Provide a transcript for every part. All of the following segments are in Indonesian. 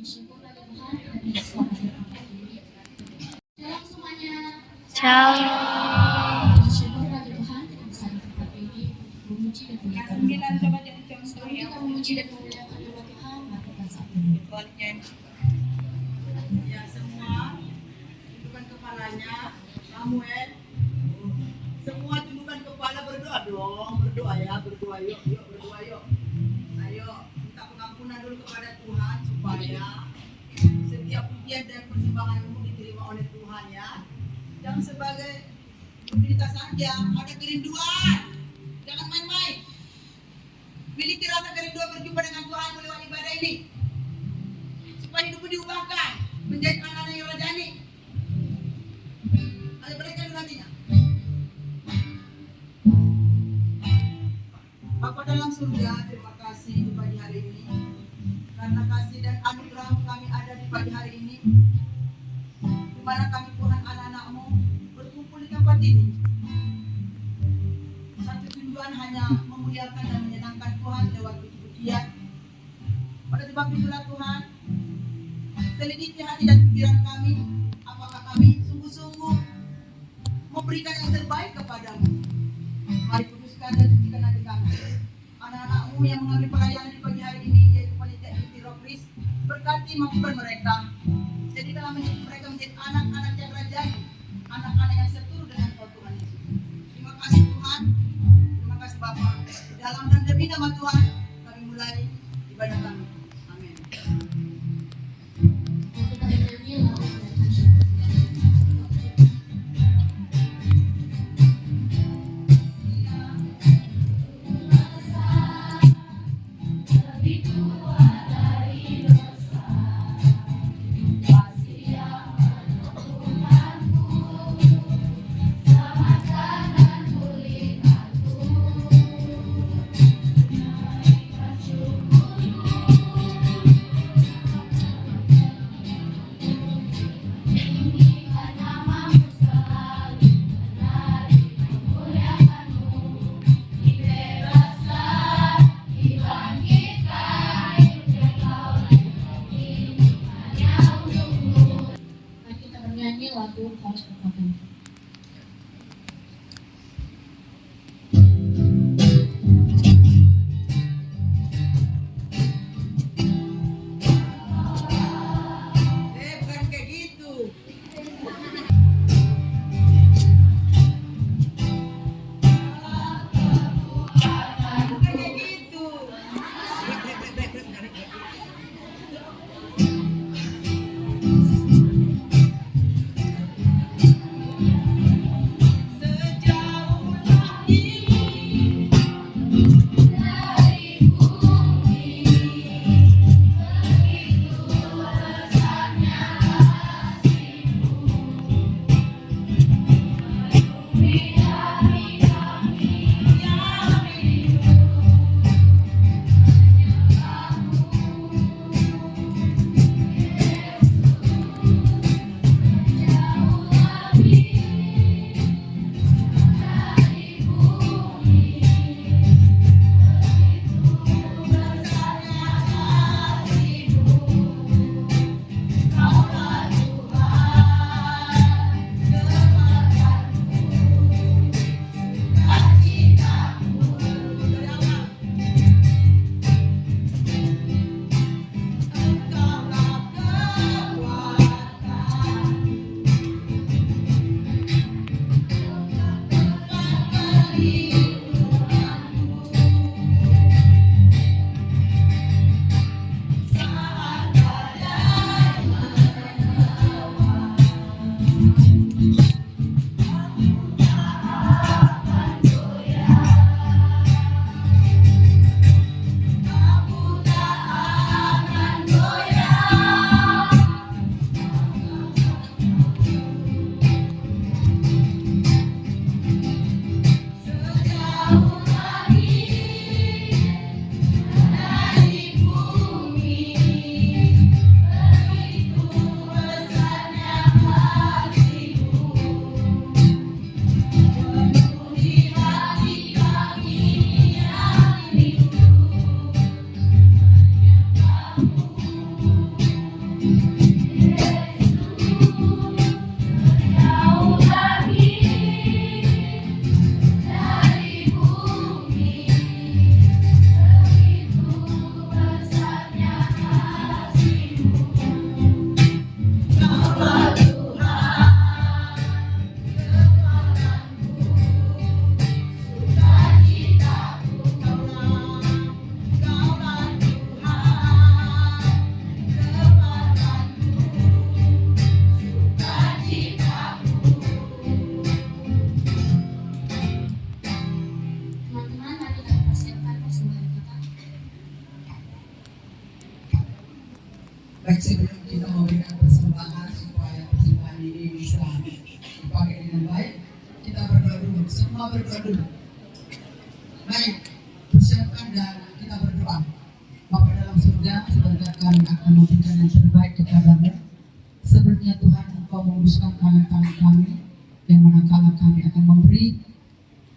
Shalom semuanya. Shalom. Bersyukur bagi Tuhan kita bisa di tempat ini memuji dan memuliakan nama Tuhan. Sebelum kita memuji dan memuliakan nama Tuhan, mari kita saat ini. Ya semua tundukkan kepalanya. Samuel, semua tundukkan kepala, berdoa dong, berdoa ya, berdoa yuk, berdoa yuk. Ayo minta pengampunan dulu kepada Tuhan supaya setiap pujian dan persembahanmu diterima oleh Tuhan ya. Jangan sebagai berita saja, ada kerinduan, jangan main-main. Miliki rasa kerinduan berjumpa dengan Tuhan lewat ibadah ini, supaya hidupmu diubahkan menjadi anak-anak yang rajani. Ayo berikan nantinya. Bapa dalam surga, terima kasih di pagi hari ini, karena kasih dan anugerah kami ada di pagi hari ini, di mana kami Tuhan anak-anak-Mu berkumpul di tempat ini. Satu tujuan hanya memuliakan dan menyenangkan Tuhan lewat puji-pujian. Pada sebab itulah Tuhan, selidiki hati dan pikiran kami, apakah kami sungguh-sungguh memberikan yang terbaik kepadamu. Mari kuduskan dan sucikan hati kami. Anak-anak-Mu yang mengambil pelayanan di pagi hari ini, yaitu panitia inti Rokris, berkati mampukan mereka. Jadikanlah mereka menjadi anak-anak yang rajani, anak-anak yang seturut dengan Kau Tuhan Yesus. Terima kasih Tuhan, terima kasih Bapa. Dalam dan demi nama Tuhan, kami mulai ibadah kami. Amin. Kita bernyanyi lagu dan syukur. Mari kita bernyanyi lagu Kau Berkata. Bukan kayak gitu. Bukan kayak gitu. Baik, sebelum kita memberikan persembahan supaya persembahan ini bisa dipakai dengan baik, kita berdoa dulu. Semua berdoa dulu. Baik, persiapkan dan kita berdoa. Bapa dalam surga, sebentar kami akan memberikan yang terbaik kepadamu. Sebenarnya Tuhan, Engkau menguruskan tangan-tangan kami, yang manakala kami akan memberi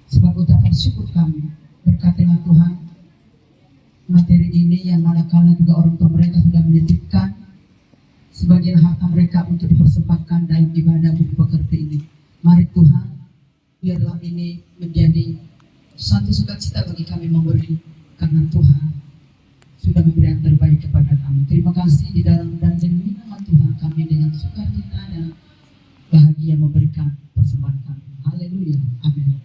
sebagai ucapan syukur kami. Berkatilah Tuhan materi ini yang manakala juga orang tua mereka sudah menitipkan sebagian harta mereka untuk dipersembahkan dalam ibadah budi pekerti ini. Mari Tuhan, biarlah ini menjadi satu sukacita bagi kami memberi, karena Tuhan sudah memberi yang terbaik kepada kami. Terima kasih di dalam dan demi nama Tuhan kami dengan sukacita dan bahagia memberikan persembahan kami. Haleluya. Amin.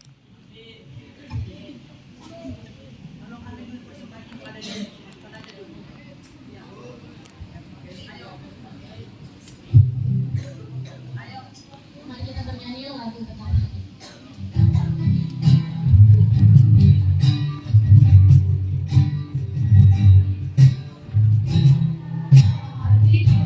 Mari kita bernyanyi lagu Tetap Hati. Hatiku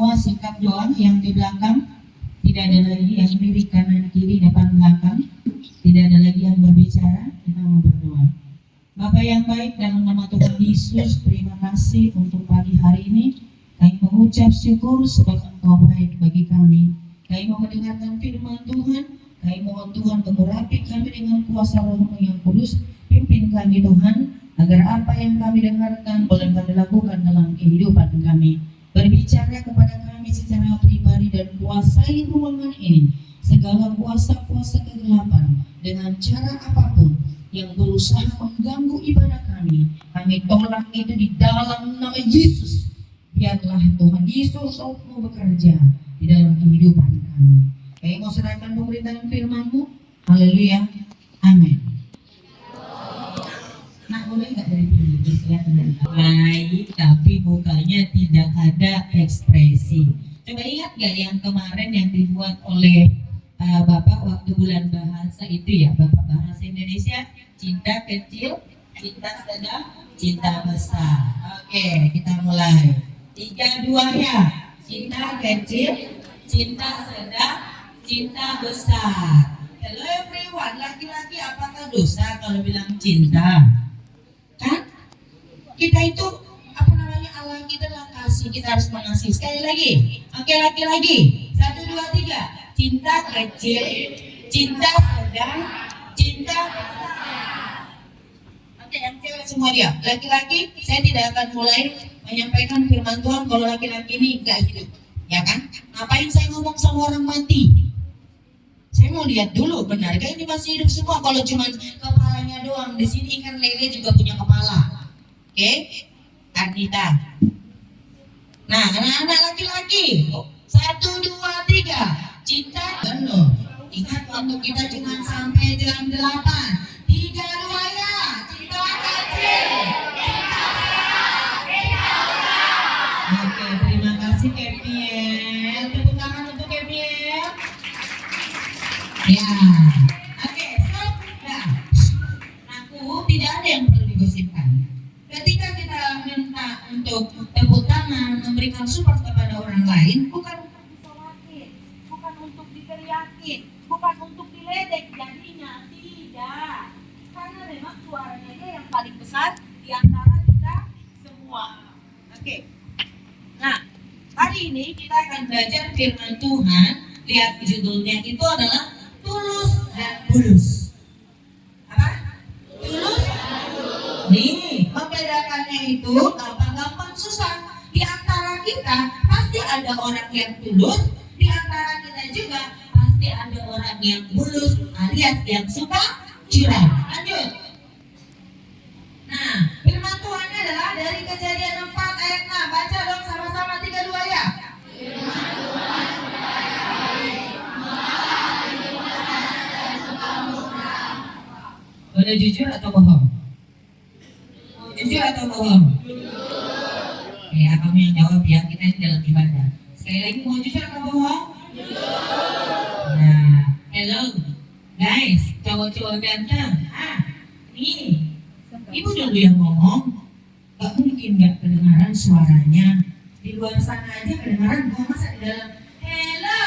semua sikap doa yang di belakang. Tidak ada lagi yang kiri kanan kiri depan belakang. Tidak ada lagi yang berbicara. Kita mau berdoa. Bapa yang baik, dalam nama Tuhan Yesus, terima kasih untuk pagi hari ini. Kami mengucap syukur sebab Engkau baik bagi kami. Kami mau mendengarkan firman Tuhan. Kami mohon Tuhan mengurapi kami dengan kuasa Roh-Mu yang kudus. Pimpin kami Tuhan, agar apa yang kami dengarkan boleh kami lakukan dalam kehidupan kami. Berbicara kepada kami secara pribadi dan kuasai ruangan ini. Segala kuasa-kuasa kegelapan dengan cara apapun yang berusaha mengganggu ibadah kami tolak itu di dalam nama Yesus. Biarlah Tuhan Yesus mau bekerja di dalam kehidupan kami. Kami mau serahkan pemerintahan firman-Mu. Haleluya. Amin. Nah, boleh nggak dari dulu kelihatan baik, tapi mukanya tidak ada ekspresi. Coba ingat nggak yang kemarin yang dibuat oleh Bapak waktu bulan bahasa itu ya, Bapak bahasa Indonesia, cinta kecil, cinta sedang, cinta besar. Oke, kita mulai. 3, 2 ya. Cinta kecil, cinta sedang, cinta besar. Hello everyone, laki-laki apakah dosa kalau bilang cinta? Kan? Kita itu Allah kita adalah kasih, kita harus mengasihi. Sekali lagi. Oke, laki-laki. 1, 2, 3. Cinta kecil, cinta sedang, cinta besar. Oke, yang cewek semua dia. Laki-laki, saya tidak akan mulai menyampaikan firman Tuhan kalau laki-laki ini enggak hidup, ya kan? Ngapain saya ngomong sama orang mati? Saya mau lihat dulu, benarkah ini masih hidup semua? Kalau cuma kepalanya doang, di sini ikan lele juga punya kepala. Oke, Ardita. Nah, anak-anak laki-laki, 1, 2, 3. Cinta penuh. Ingat waktu kita cuma sampai jam 8. 3, 2 ya. Cinta kecil. Oke, terima kasih Kepiel. Tepuk tangan untuk Kepiel. Ya. Oke, stop. Nah, aku tidak ada yang perlu digosipkan. Ketika kita minta untuk tepuk tangan, memberikan support kepada orang lain, bukan yakin, bukan untuk diledek jadinya, tidak, karena memang suaranya dia yang paling besar di antara kita semua. Oke. Nah, hari ini kita akan belajar firman Tuhan. Lihat judulnya itu adalah tulus dan bulus. Apa? Tulus dan bulus. Nih, membedakannya itu gampang-gampang susah. Di antara kita pasti ada orang yang tulus, di antara kita juga pasti ada orang yang bulus alias yang suka curang. Lanjut. Nah, firman Tuhan adalah dari Kejadian 4 ayat 6. Baca dong sama-sama 3, 2 ya. Firman Tuhan boleh jujur atau bohong? Jujur atau bohong? Ya, kamu yang jawab ya, kita ini dalam ibadah. Sekali lagi, mau jujur atau bohong? Nah, hello guys, cowok-cowok ganteng. Nih, ibu dulu yang ngomong. Gak mungkin gak kedengaran suaranya. Di luar sana aja kedengaran, kok masa di dalam hello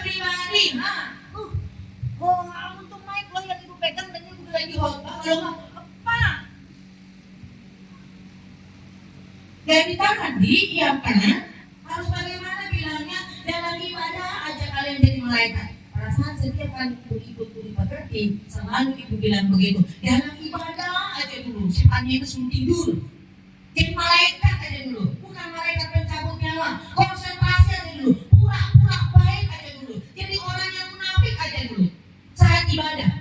everybody. Untuk mic lo yang ibu pegang dan ibu lagi khotbah, kalau nggak apa? Dan ditahan diamkan. Harus bagaimana bilangnya? Dalam ibadah aja kalian jadi malaikat. Perasaan setiap kali ibu mengerti, selalu ibu bilang begitu. Dalam ibadah aja dulu, setannya itu suruh tidur. Jadi malaikat aja dulu, bukan malaikat pencabut nyawa. Konsentrasi aja dulu, pura-pura baik aja dulu. Jadi orang yang munafik aja dulu saat ibadah.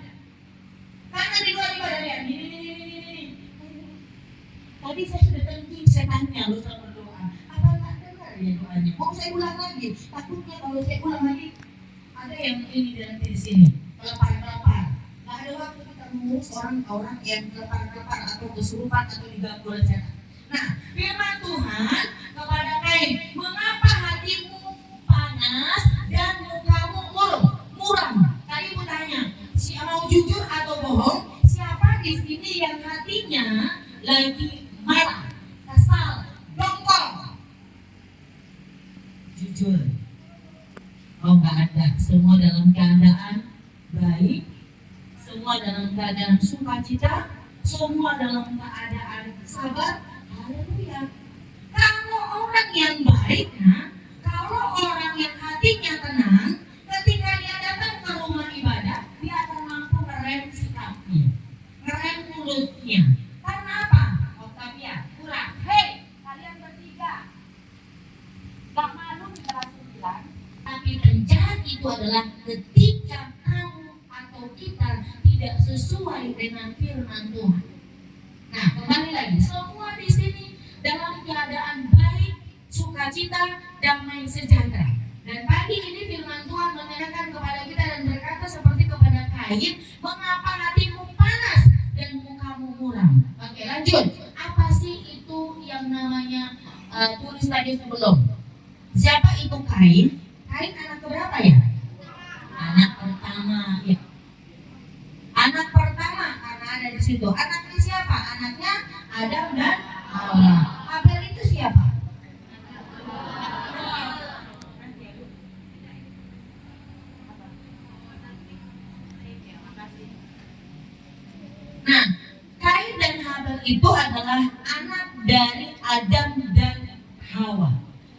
Karena di luar ibadah lihat, ini. Tadi saya sudah tentuin setannya lu sama berdoa. Apa tak dengar ya doanya? Mau saya ulang lagi? Takutnya kalau saya ulang lagi ada yang ini dalam diri sini, kelepar-kelepar. Gak ada waktu kita mengurus orang-orang yang kelepar-kelepar atau kesurupan atau diganggu oleh setan. Nah, firman Tuhan kepada Kain, mengapa hatimu panas dan mukamu muram? Tadi ibu tanya, mau jujur atau bohong? Siapa di sini yang hatinya lagi marah, kesal, dongkol? jujur. Oh nggak ada, semua dalam keadaan baik, semua dalam keadaan sukacita, semua dalam keadaan sabar. Haleluya. Kalau orang yang baik, kalau orang yang hatinya tenang, ketika dia datang ke rumah ibadah, dia akan mampu ngerem sikapnya, ngerem mulutnya. Karena apa? Octavia, kurang. Hei, kalian bertiga, gak malu di kelas 9. Tapi penjahat itu adalah ketika kamu atau kita tidak sesuai dengan firman Tuhan. Nah, kembali lagi, semua di sini dalam keadaan baik, sukacita, damai, sejahtera. Dan pagi ini firman Tuhan menyatakan kepada kita dan berkata seperti kepada Kain, mengapa hatimu panas dan mukamu muram? Oke, lanjut. Apa sih itu yang namanya tulis tadi sebelum? Siapa itu Kain? Kain anak keberapa ya? Anak pertama ya. Anak pertama karena ada di situ. Anaknya siapa? Anaknya Adam dan Hawa. Abel itu siapa? Nah, Kain dan Habel itu adalah anak dari Adam dan Hawa.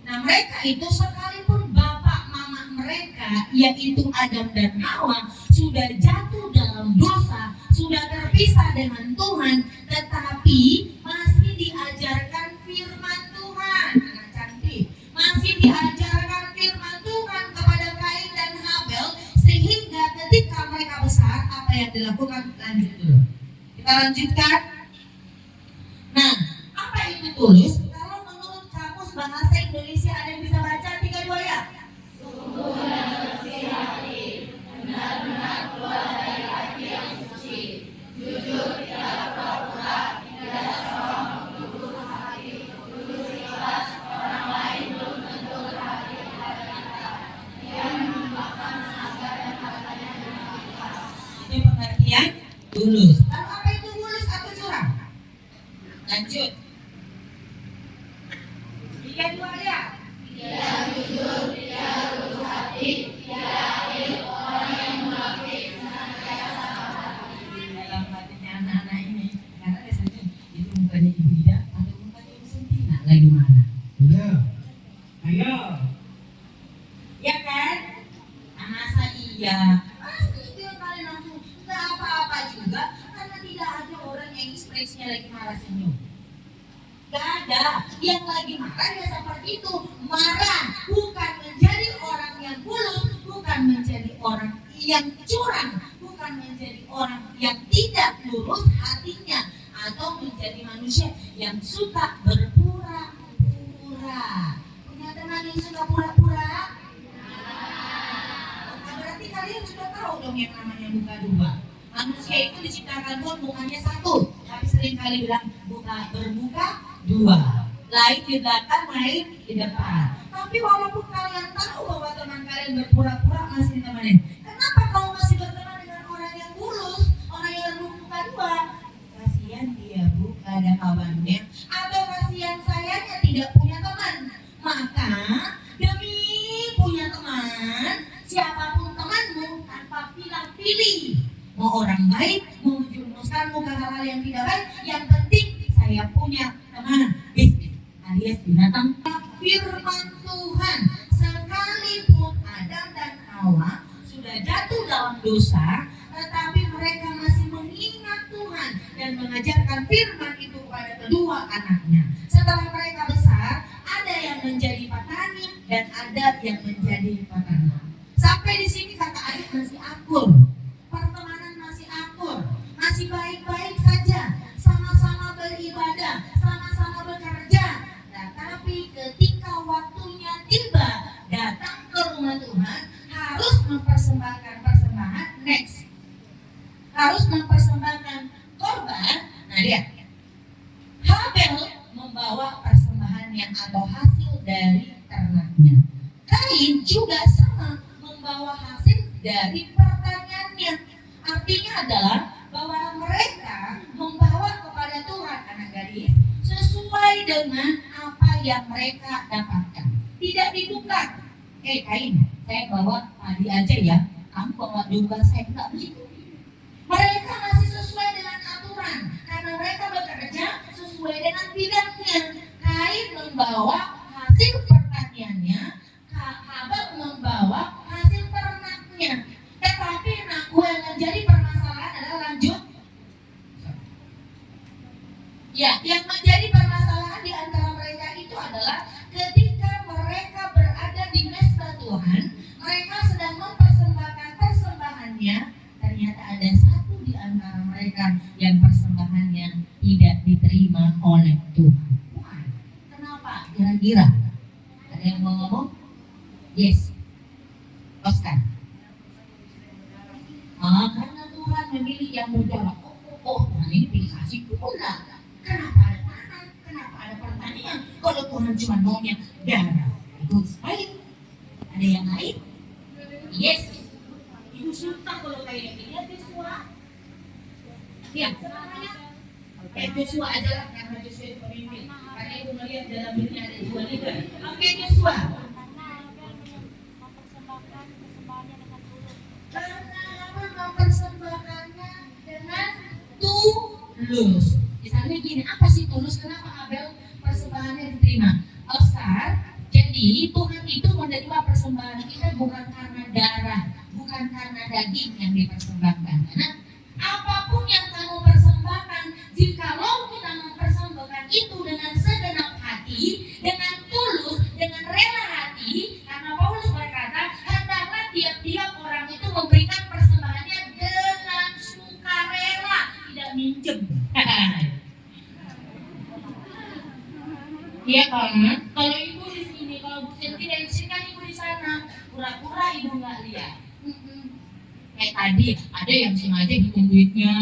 Nah, mereka itu sekalipun bapak mama mereka yaitu Adam dan Hawa sudah jatuh dalam dosa, sudah terpisah dengan Tuhan, tetapi masih diajarkan firman Tuhan. Anak cantik, masih diajarkan firman Tuhan kepada Kain dan Habel, sehingga ketika mereka besar, apa yang dilakukan? Lanjut dulu. Kita lanjutkan. Nah, apa itu tulus? Kalau menurut kamus bahasa Indonesia ada yang bisa baca 3-2 ya? Sungguh dan bersih hati, benar-benar keluar dari hati yang suci, jujur, tidak pura-pura, tidak sombong, tulus hati, tulus ikhlas, orang lain belum tentu berhati kepada kita. Dia menyumbangkan tenaga dan hartanya dengan ikhlas. Ini pengertian tulus. Lalu apa itu mulus atau curang? Lanjut. 3-2 ya. Tidak jujur, tidak lurus hati, tidak adil, orang yang munafik, senantiasa hati. Dalam hatinya anak-anak ini, karena biasanya itu mukanya Ibu Ida atau mukanya Ibu Sentina lagi mana? Iya. Ayo. Ya kan? Masa iya? Pasti itu yang kalian langsung nggak apa-apa juga, karena tidak ada orang yang ekspresinya lagi marah senyum. Gak ada. Yang lagi marah ya seperti itu. Marah bukan menjadi orang yang bulus, bukan menjadi orang yang curang, bukan menjadi orang yang tidak lurus hatinya, atau menjadi manusia yang suka berpura-pura. Punya teman yang suka pura-pura? Nah, berarti kalian sudah tahu dong yang namanya muka dua. Manusia itu diciptakan Tuhan mukanya satu, tapi sering kali bilang bermuka dua, lain di belakang, lain di depan. Tapi walaupun kalian tahu bahwa teman kalian berpura-pura masih ditemenin, kenapa kamu masih berteman dengan orang yang bulus, orang yang bermuka dua? Kasihan dia Bu, gak ada kawannya, atau kasihan sayanya tidak punya teman. Maka demi punya teman, siapapun temanmu tanpa pilih-pilih, mau orang baik, mau menjerumuskanmu ke hal-hal yang tidak baik, yang penting saya punya teman bisnis alias binatang. Firman Tuhan, sekalipun Adam dan Hawa sudah jatuh dalam dosa, tetapi mereka masih mengingat Tuhan dan mengajarkan firman itu kepada kedua anaknya. Setelah mereka besar, ada yang menjadi petani dan ada yang menjadi peternak. Sampai di sini kata adik masih akur, pertemanan masih akur, masih baik-baik saja, sama-sama beribadah, sama-sama bekerja. Tetapi ketika waktunya tiba datang ke rumah Tuhan, harus mempersembahkan persembahan next, harus mempersembahkan korban. Nah lihat, Habel membawa persembahannya atau hasil dari ternaknya. Kain juga sama, membawa hasil dari pertaniannya. Artinya adalah bahwa mereka membawa kepada Tuhan, anak gadis, sesuai dengan apa yang mereka dapatkan. Tidak ditukar. Kain, saya bawa padi aja ya, kamu bawa juga, saya enggak begitu. Mereka masih sesuai dengan aturan karena mereka bekerja sesuai dengan bidangnya. Kain membawa hasil pertaniannya, Habel membawa hasil ternaknya. Tetapi yang menjadi permasalahan adalah lanjut. Ya, yang menjadi permasalahan di antara mereka itu adalah ketika mereka berada di mesbah Tuhan, mereka sedang mempersembahkan persembahannya, ternyata ada satu di antara mereka yang persembahannya tidak diterima oleh Tuhan. Wah, kenapa? Kira-kira ada yang mau ngomong? Yes, Oscar. Karena Tuhan memilih yang berjalan. Tuhan ini pilih kasih pula. Kenapa ada tanah? Kenapa ada pertanian? Kalau Tuhan cuma maunya darah, itu baik. Ada yang lain? Yes. Ibu suka kalau kayak gini. Lihat Joshua. Lihat. Joshua aja lah, karena Joshua itu pemimpin. Karena ibu melihat dalam dirinya ada dua leader. Oke, Joshua. Karena mempersembahkannya dengan tulus. Misalnya gini, apa sih tulus? Kenapa Abel persembahannya diterima? Oscar, jadi Tuhan itu menerima persembahan kita bukan karena darah, bukan karena daging yang dipersembahkan. Karena apapun yang kamu persembahkan, jikalau kita mempersembahkan itu dengan segenap hati, dengan tulus, dengan rela hati, karena Paulus berkata, hendaklah tiap-tiap orang itu memberikan persembahannya dengan sukarela, tidak minjem. Iya kan? Kalau ibu di sini, kalau Bu Sinti dari sini kan ibu di sana, pura-pura ibu nggak lihat. Kayak tadi ada yang sengaja hitung duitnya,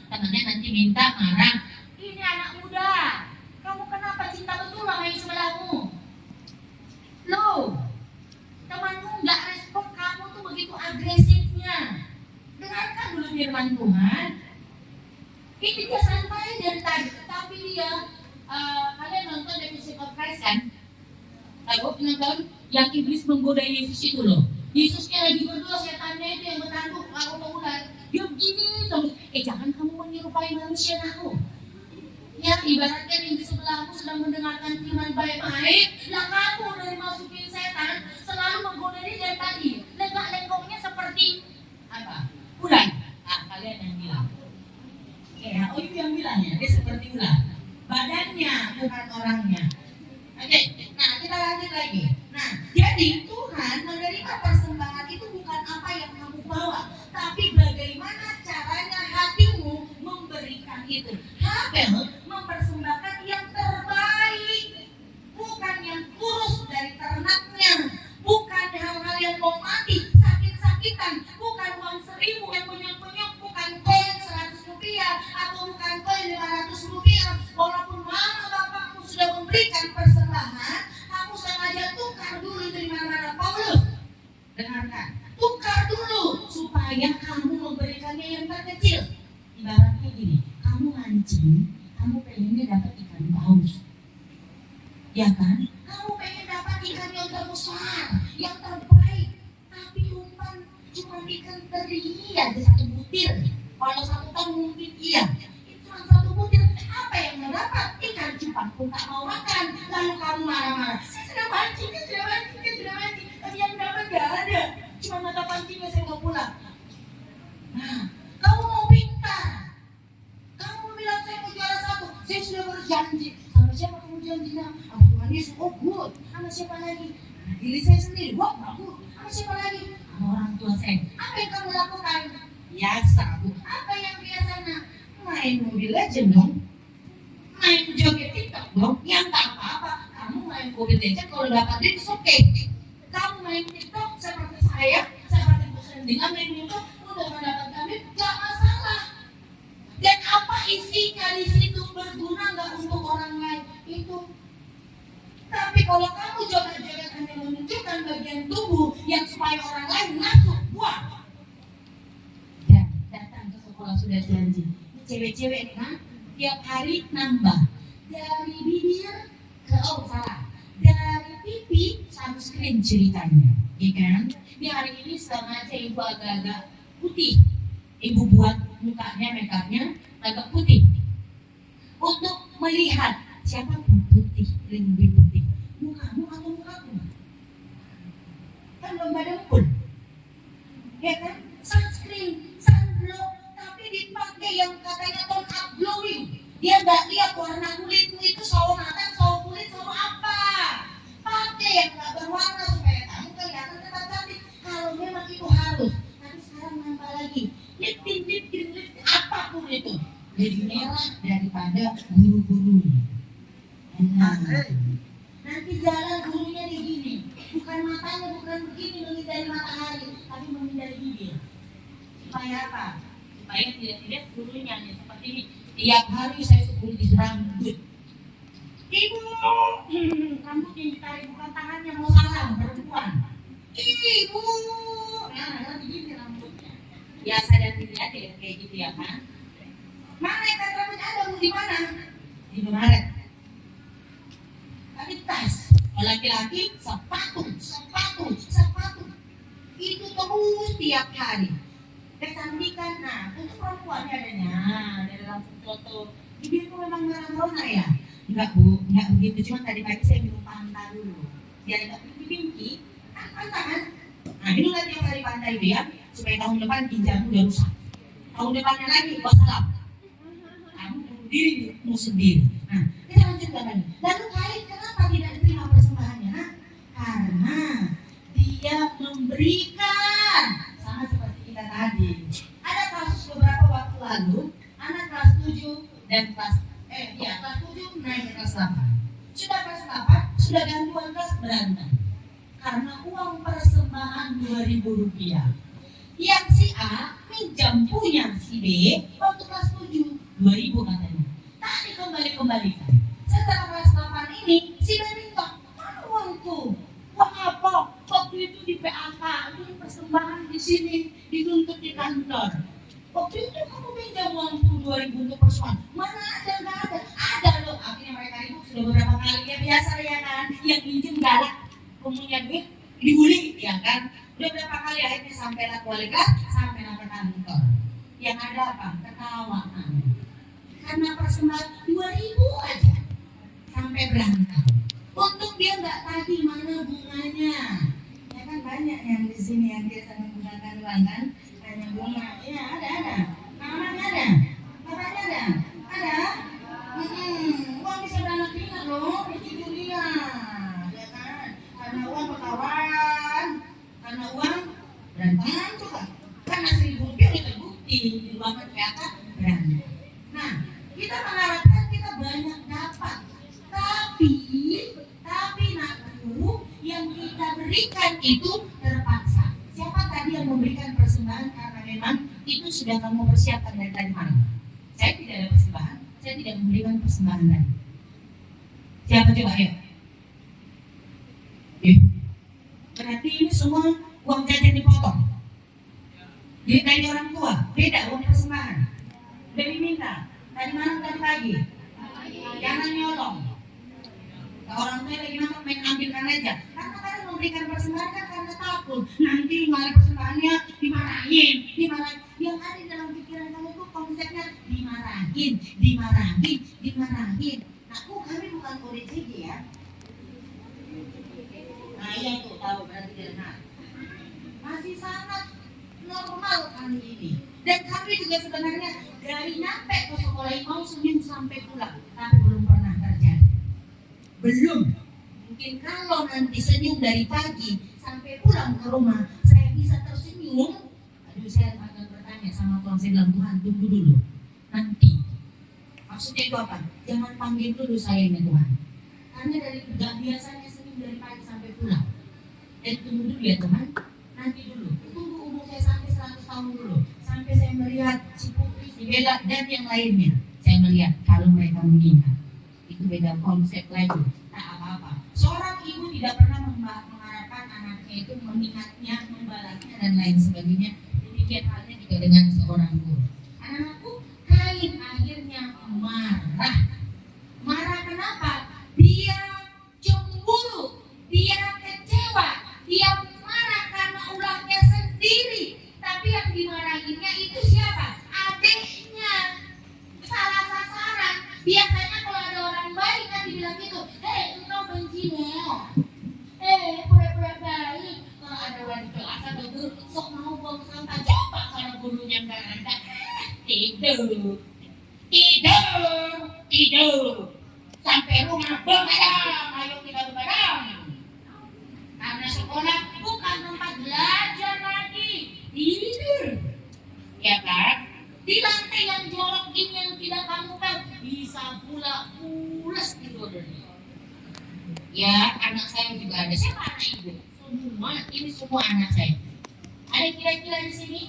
temannya nanti minta marah. Ini anak muda, kamu kenapa cinta betul sama yang sebelahmu? Loh, temanmu nggak respon, kamu tuh begitu agresifnya. Dengarkan dulu firman Tuhan. Ini dia santai dan tadi, tapi dia kalian nonton The Passion of Christ kan? Tahu nonton yang iblis menggoda Yesus itu loh. Yesusnya lagi berdua, setannya itu yang bertanduk lalu ular. Dia begini terus. Jangan kamu menyerupai manusia aku. Ya, ibaratnya yang di sebelahmu sedang mendengarkan firman baik-baik, lah kamu dari masukin setan selalu menggoda dia dari tadi. Lenggak-lenggoknya seperti apa? Ular. Nah, kalian yang bilang. Oh itu yang bilang ya, dia seperti ular. Badannya bukan orangnya. Oke, nah kita lanjut lagi. Nah, jadi Tuhan menerima persembahan itu bukan apa yang kamu bawa, tapi bagaimana caranya hatimu memberikan itu. Habel mempersembahkan yang terbaik, bukan yang kurus dari ternaknya, bukan hal-hal yang mau mati, sakit-sakitan, bukan uang 1.000 yang penyok-penyok, bukan koin 100 rupiah atau bukan koin 500 rupiah. Walaupun mama bapakmu sudah memberikan persembahan, kamu sengaja tukar dulu dari mana Paulus. Dengarkan, tukar dulu supaya kamu memberikannya yang terkecil. Ibaratnya gini, kamu mancing, kamu pengennya dapat ikan paus, ya kan? Kamu pengen dapat ikan yang terbesar, yang terbaik, tapi umpan cuma ikan teri aja 1 butir. Kalau 1 ton mungkin iya, itu cuma 1 butir. Apa yang mau dapat? Ikan cupang pun tak mau makan. Lalu kamu marah-marah. Saya sudah mancing, tapi yang dapat gak ada. Cuma mata pancingnya saya mau pulang. Nah, kamu mau pintar. Kamu bilang saya mau juara 1. Saya sudah berjanji. Sama siapa kamu janjinya? Sama Tuhan Yesus. Oh good. Sama siapa lagi? Nah, diri saya sendiri. Wah bagus. Sama siapa lagi? Sama orang tua saya. Apa yang kamu lakukan? Biasa Bu. Apa yang biasanya? Main Mobile Legends dong. Main joget TikTok dong. Yang tak apa-apa. Kamu main Mobile Legends kalau dapat duit itu oke. Kamu main TikTok seperti saya, seperti Bu Sendingan main YouTube untuk mendapatkan duit, gak masalah. Dan apa isinya di situ berguna nggak untuk orang lain itu. Tapi kalau kamu joget-joget hanya menunjukkan bagian tubuh yang supaya orang lain masuk, wah. Ya, datang ke sekolah sudah janji. Ini cewek-cewek kan, tiap hari nambah dari bibir ke salah. Dari pipi 1 skrip. dengerin ceritanya, ya kan? Ini hari ini sengaja ibu agak-agak putih. Ibu buat mukanya, makeupnya agak putih untuk melihat siapa putih, lebih putih, mukamu atau mukaku? Kan belum pada pun, ya kan? Sunscreen, sunblock, tapi dipakai yang katanya tone up glowing. Dia nggak lihat warna kulitmu itu sawo matang, sawo kulit, sawo apa. Pakai yang nggak berwarna supaya kamu kelihatan tetap cantik. Kalau memang itu harus. Tapi sekarang nambah lagi lip tint, apapun itu lebih merah daripada bulu-bulunya. Nah, nanti jalan bulunya di gini, bukan matanya, bukan begini menghindari matahari, tapi menghindari bibir. Supaya apa? Supaya tidak dilihat bulunya seperti ini. Tiap hari saya suruh di rambut. Ibu, rambut yang ditarik bukan tangannya, mau salam perempuan. Ibu, nah begini rambutnya. Biasa dan tidak kayak gitu ya kan? Mana ikat rambut Anda mau di mana? Di Indomaret. Tapi tas, kalau laki-laki sepatu. Itu terus tiap hari. Kecantikan, nah untuk perempuannya adanya dari rambut foto. Bibirku memang merah-merah ya? Enggak bu, enggak begitu. Cuma tadi pagi saya minum Fanta dulu. Biar enggak pinky-pinky, kan Fanta kan? Nah ini lah tiap hari Fanta itu ya, supaya tahun depan ginjalmu udah rusak. Tahun depannya lagi, wassalam. Kamu bunuh dirimu sendiri. Nah, kita lanjutkan lagi. Lalu Kain kenapa tidak diterima persembahannya? Nah, karena dia memberikan. Sama seperti kita tadi. Ada kasus beberapa waktu lalu, anak kelas 7 dan kelas 7 naik ke kelas 8. Sudah kelas 8, sudah gantuan kelas berantem. Karena uang persembahan Rp2.000. Yang si A minjam punya si B waktu kelas 7, 2.000 katanya. Tak dikembalikan. Setelah kelas 8 ini, si B minta, mana uangku? Uang apa? Waktu itu di PAK, ini persembahan di sini, dituntut di kantor. Waktu itu kamu pinjam uangku 2.000 untuk persembahan. Mana ada, nggak ada. Ada loh, akhirnya mereka ribut sudah beberapa kali. Ya biasa ya kan, yang pinjam galak, punya duit, dibully, ya kan. Udah berapa kali akhirnya sampailah ke wali kelas, sampailah ke kantor. Yang ada apa? Ketawaan. Karena persembahan 2.000 aja, sampai berantem. Untuk dia nggak tagih mana bunganya. Ya kan banyak yang di sini yang biasa menggunakan uang kan, hanya bunga. Ya ada. Namanya ada. Bapaknya ada. Uang bisa beranak pinak loh, itu dunia. Ya kan? Karena uang berkawan, karena uang berantem coba. Karena Rp1.000 udah terbukti di luar PAK berantem. Nah, kita mengharapkan kita banyak dapat, tapi nakku yang kita berikan itu terpaksa. Siapa tadi yang memberikan persembahan karena memang itu sudah kamu persiapkan dari tadi malam? Saya tidak ada persembahan, saya tidak memberikan persembahan tadi. Siapa coba ya? Berarti ini semua uang jajan dipotong. Dari orang tua, beda uang persembahan. Dari minta, tadi malam tadi pagi. Jangan nyolong. Orang tua lagi masak main ambilkan aja. Karena kadang memberikan persembahan kan karena takut nanti malah persembahannya dimarahin. Yang ada dalam pikiran kamu tuh konsepnya dimarahin. Aku kami bukan ODCG ya. Nah iya tuh tahu berarti benar. Masih sangat normal kami ini. Dan kami juga sebenarnya dari nyampe ke sekolah mau Senin sampai pulang, tapi belum pernah terjadi. Belum. Mungkin kalau nanti senyum dari pagi sampai pulang ke rumah, saya bisa tersenyum. Aduh, saya akan bertanya sama Tuhan, saya bilang Tuhan tunggu dulu. Nanti. Maksudnya itu apa? Jangan panggil dulu saya ini Tuhan. Karena dari gak biasanya senyum dari pagi sampai pulang. Dan tunggu dulu ya Tuhan. Nanti dulu. Tunggu umur saya sampai 100 tahun dulu. Sampai saya melihat si Putri, si Bella, dan yang lainnya. Saya melihat kalau mereka meninggal. Itu beda konsep lagi. Tak apa-apa. Seorang ibu tidak pernah mengharapkan anaknya itu mengingatnya, membalasnya, dan lain sebagainya. Demikian halnya juga dengan seorang guru. Anakku, Kain akhirnya marah. Marah kenapa? Dia cemburu, dia kecewa di kelas ada guru sok mau buang sampah, coba kalau gurunya nggak ada, tidur, sampai rumah begadang, ayo kita begadang. Karena sekolah bukan tempat belajar lagi, tidur, ya kan? Di lantai yang jorok ini yang tidak kamu kan bisa pula pulas tidur. Ya, anak saya juga ada. Siapa anak ibu? Semua, ini semua anak saya. Ada kira-kira di sini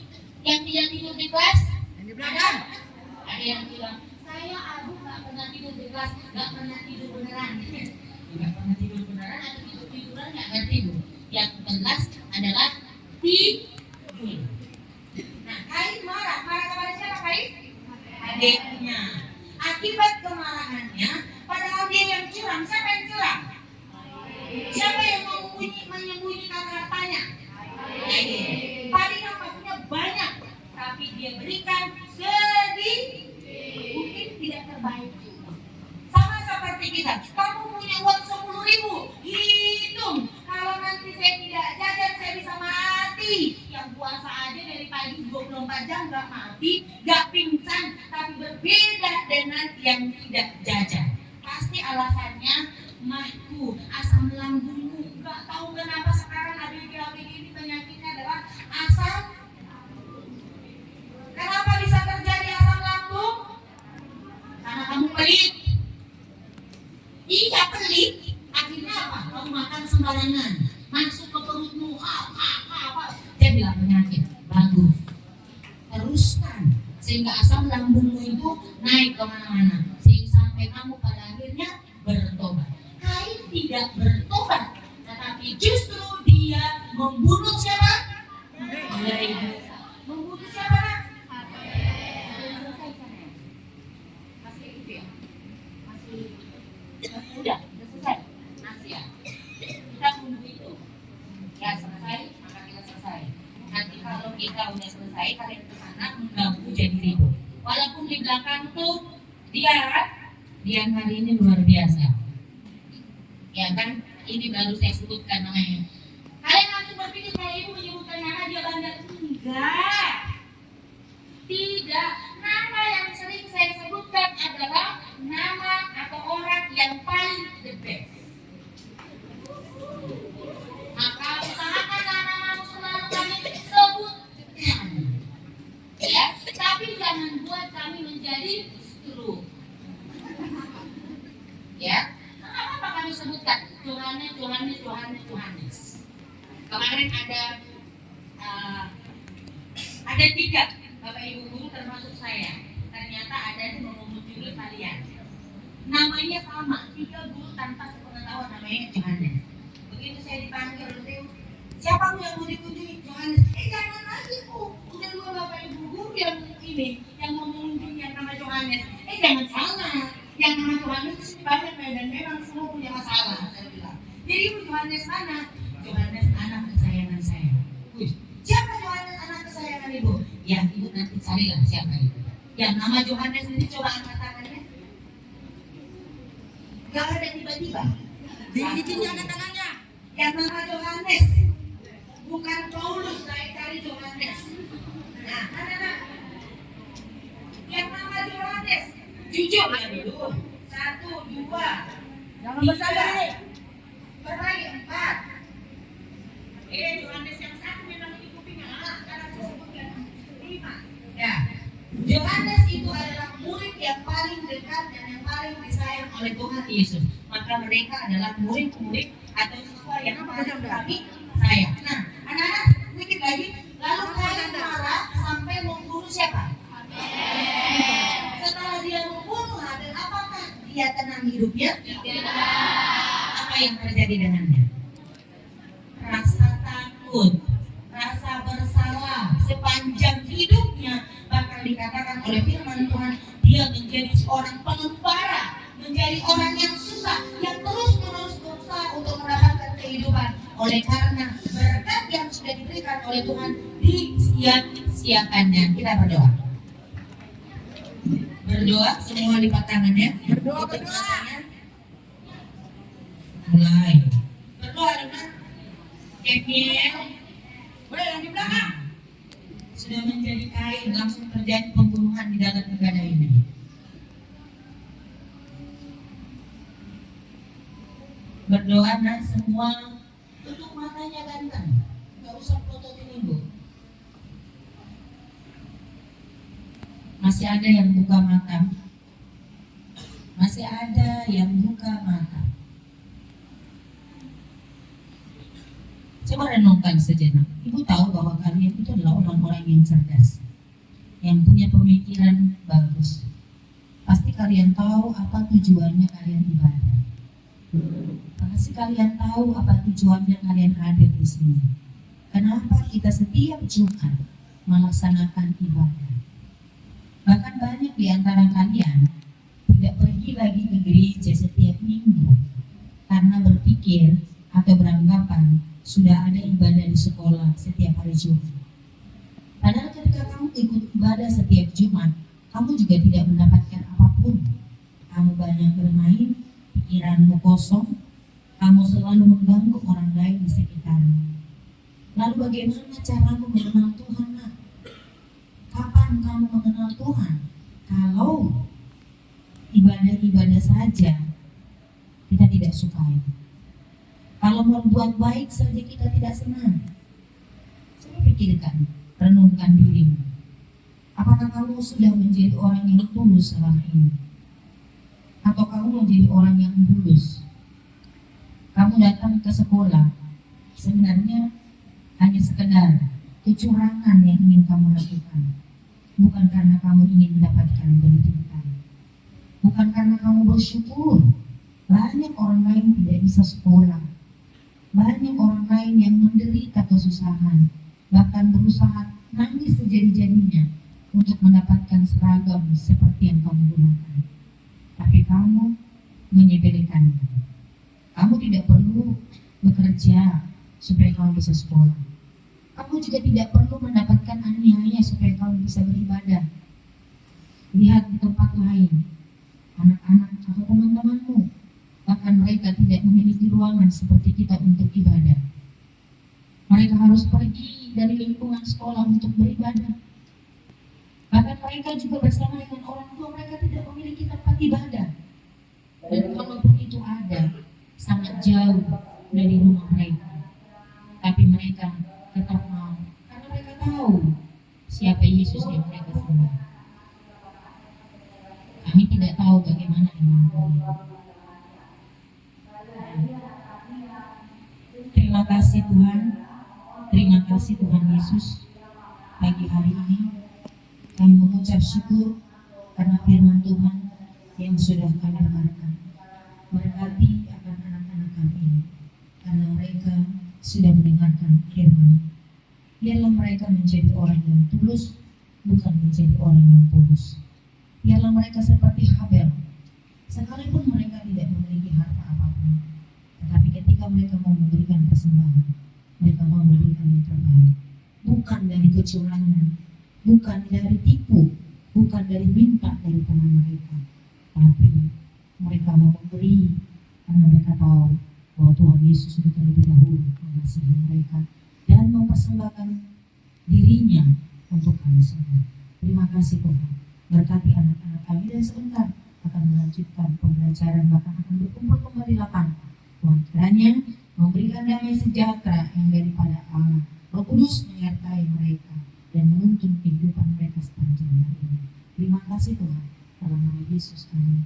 yang tidak tidur di kelas? Ada yang bilang, saya aduh nggak pernah tidur di kelas, nggak pernah tidur beneran. Nggak pernah tidur beneran atau tidur-tiduran nggak ngerti bu. Yang jelas adalah tidur. Nah, Kait marah kepada siapa Kait? Adiknya. Akibat kemarahannya, padahal dia yang curang, siapa yang curang? Siapa yang menyembunyikan hartanya? Tadinya maksudnya banyak, tapi dia berikan sedikit, mungkin tidak terbaik juga. Sama seperti kita, kamu punya uang 10.000, hitung. Kalau nanti saya tidak jajan, saya bisa mati. Yang puasa aja dari pagi 24 jam gak mati, gak pingsan, tapi berbeda dengan yang tidak jajan. Pasti alasannya mahku, asam lambungmu. Gak tahu kenapa sekarang ada yang begini penyakitnya adalah asam. Kenapa bisa terjadi asam lambung? Karena kamu pelit. Iya pelit. Akhirnya apa? Kamu makan sembarangan, masuk ke perutmu, apa? Jadilah penyakit. Bagus. Teruskan sehingga asam lambungmu itu naik kemana-mana, sehingga sampai kamu pada akhirnya bertobat. Kain tidak bertobat, tetapi justru dia membunuh siapa? Membunuh siapa? Nak? Masih itu ya? Masih udah selesai? Masih ya? Kita tunggu itu. Ya selesai, maka kita selesai. Nanti kalau kita udah selesai, kalian ke sana mengganggu jadi ribut. Walaupun di belakang tuh dia hari ini luar biasa. Ya kan, ini baru saya sebutkan namanya. Kalian langsung berpikir kalau ibu menyebutkan nama dia bandel. Enggak, tidak. Nama yang sering saya sebutkan adalah nama atau orang yang paling the best. Maka usahakan nama-namamu selalu kami sebutkan, ya. Tapi jangan buat kami menjadi stru, ya. Apa kami sebutkan? Johannes. Kemarin ada 3 Bapak Ibu guru termasuk saya. Ternyata ada yang mengunjungi kalian. Namanya sama, 3 guru tanpa sepengetahuan namanya Johannes. Begitu saya dipanggil, siapa yang mau dikunjungi? Johannes. Jangan lagi Bu, udah 2 Bapak Ibu guru yang ini yang mau mengunjungi yang nama Johannes. Jangan salah. Yang nama Johannes itu banyak dan memang semua punya masalah, saya bilang. Jadi Johannes mana? Johannes anak kesayangan saya. Siapa Johannes anak kesayangan ibu? Ya ibu nanti carilah siapa itu. Yang nama Johannes ini coba angkat tangannya. Gak ada tiba-tiba. Bikin angkat tangannya. Yang nama Johannes, bukan Paulus, saya cari Johannes. Nah, anak-anak. Yang nama Johannes. Jujur ya dulu. 1, 2, jangan bersabar nih. Berbagi 4. Johannes yang 1 memang di kupingnya. Sekarang saya sebutkan 5. Ya. Johannes itu adalah murid yang paling dekat dan yang paling disayang oleh Tuhan Yesus. Maka mereka adalah murid-murid atau siswa yang paling kami sayang. Nah, anak-anak sedikit lagi. Lalu kalian marah sampai membunuh siapa? Setelah dia membunuh Habel, apakah dia tenang hidupnya? Tidak. Apa yang terjadi dengannya? Rasa takut, rasa bersalah sepanjang hidupnya. Bahkan dikatakan oleh firman Tuhan, dia menjadi seorang pengembara, menjadi orang yang susah, yang terus-menerus berusaha untuk mendapatkan kehidupan. Oleh karena berkat yang sudah diberikan oleh Tuhan disia-siakannya. Kita berdoa. Berdoa, semua lipat tangannya. Berdoa. Mulai. Berdoa dengan Gabriel, Boleh yang di belakang. Sudah menjadi kain, langsung terjadi pembunuhan di dalam negara ini. Berdoa nak semua, tutup matanya ganteng, nggak usah foto ini bu. Masih ada yang buka mata, masih ada yang buka mata. Coba renungkan sejenak. Ibu tahu bahwa kalian itu adalah orang-orang yang cerdas, yang punya pemikiran bagus. Pasti kalian tahu apa tujuannya kalian ibadah. Pasti kalian tahu apa tujuannya kalian hadir di sini. Kenapa kita setiap Jumat melaksanakan ibadah? Bahkan banyak di antara kalian tidak pergi lagi ke gereja setiap minggu karena berpikir atau beranggapan sudah ada ibadah di sekolah setiap hari Jumat. Padahal ketika kamu ikut ibadah setiap Jumat, kamu juga tidak mendapatkan apapun. Kamu banyak bermain, pikiranmu kosong, kamu selalu mengganggu orang lain di sekitarmu. Lalu bagaimana caramu mengenal Tuhan? Nak? Kapan kamu mengenal Tuhan? Kalau ibadah-ibadah saja kita tidak sukai. Kalau mau buat baik saja kita tidak senang. Coba pikirkan, renungkan dirimu. Apakah kamu sudah menjadi orang yang tulus selama ini? Atau kamu menjadi orang yang bulus? Kamu datang ke sekolah, sebenarnya hanya sekedar kecurangan yang ingin kamu lakukan. Bukan karena kamu ingin mendapatkan pendidikan. Bukan karena kamu bersyukur. Banyak orang lain tidak bisa sekolah. Banyak orang lain yang menderita kesusahan. Bahkan berusaha nangis sejadi-jadinya untuk mendapatkan seragam seperti yang kamu gunakan. Tapi kamu menyepelekannya. Kamu tidak perlu bekerja supaya kamu bisa sekolah. Kamu juga tidak perlu mendapatkan aniaya supaya kamu bisa beribadah. Lihat di tempat lain, anak-anak atau teman-temanmu, bahkan mereka tidak memiliki ruangan seperti kita untuk ibadah. Mereka harus pergi dari lingkungan sekolah untuk beribadah. Bahkan mereka juga bersama dengan orang tua mereka tidak memiliki tempat ibadah. Dan kalaupun itu ada, sangat jauh dari rumah mereka. Tapi mereka tetap mau, karena mereka tahu siapa Yesus yang mereka sembah. Kami tidak tahu bagaimana iman kami. Terima kasih Tuhan. Terima kasih Tuhan Yesus. Pagi hari ini kami mengucap syukur karena firman Tuhan yang sudah kami dengarkan. Berkati akan anak-anak kami ini, karena mereka sudah mendengarkan firman. Biarlah mereka menjadi orang yang tulus, bukan menjadi orang yang tulus. Biarlah mereka seperti Habel, sekalipun mereka tidak memiliki harta apapun, tetapi ketika mereka mau memberikan persembahan, mereka mau memberikan yang terbaik, bukan dari kecurangan, bukan dari tipu, bukan dari minta dari teman mereka, tapi mereka mau memberi karena mereka tahu bahwa Tuhan Yesus sudah terlebih dahulu mengasihi mereka dan mempersembahkan dirinya untuk kami semua. Terima kasih Tuhan. Berkati anak-anak kami dan sebentar akan melanjutkan pembelajaran, bahkan akan berkumpul kembali 8. Tuhan kiranya memberikan damai sejahtera yang daripada Allah. Roh Kudus menyertai mereka dan menuntun kehidupan mereka sepanjang hari ini. Terima kasih Tuhan. Dalam nama Yesus kami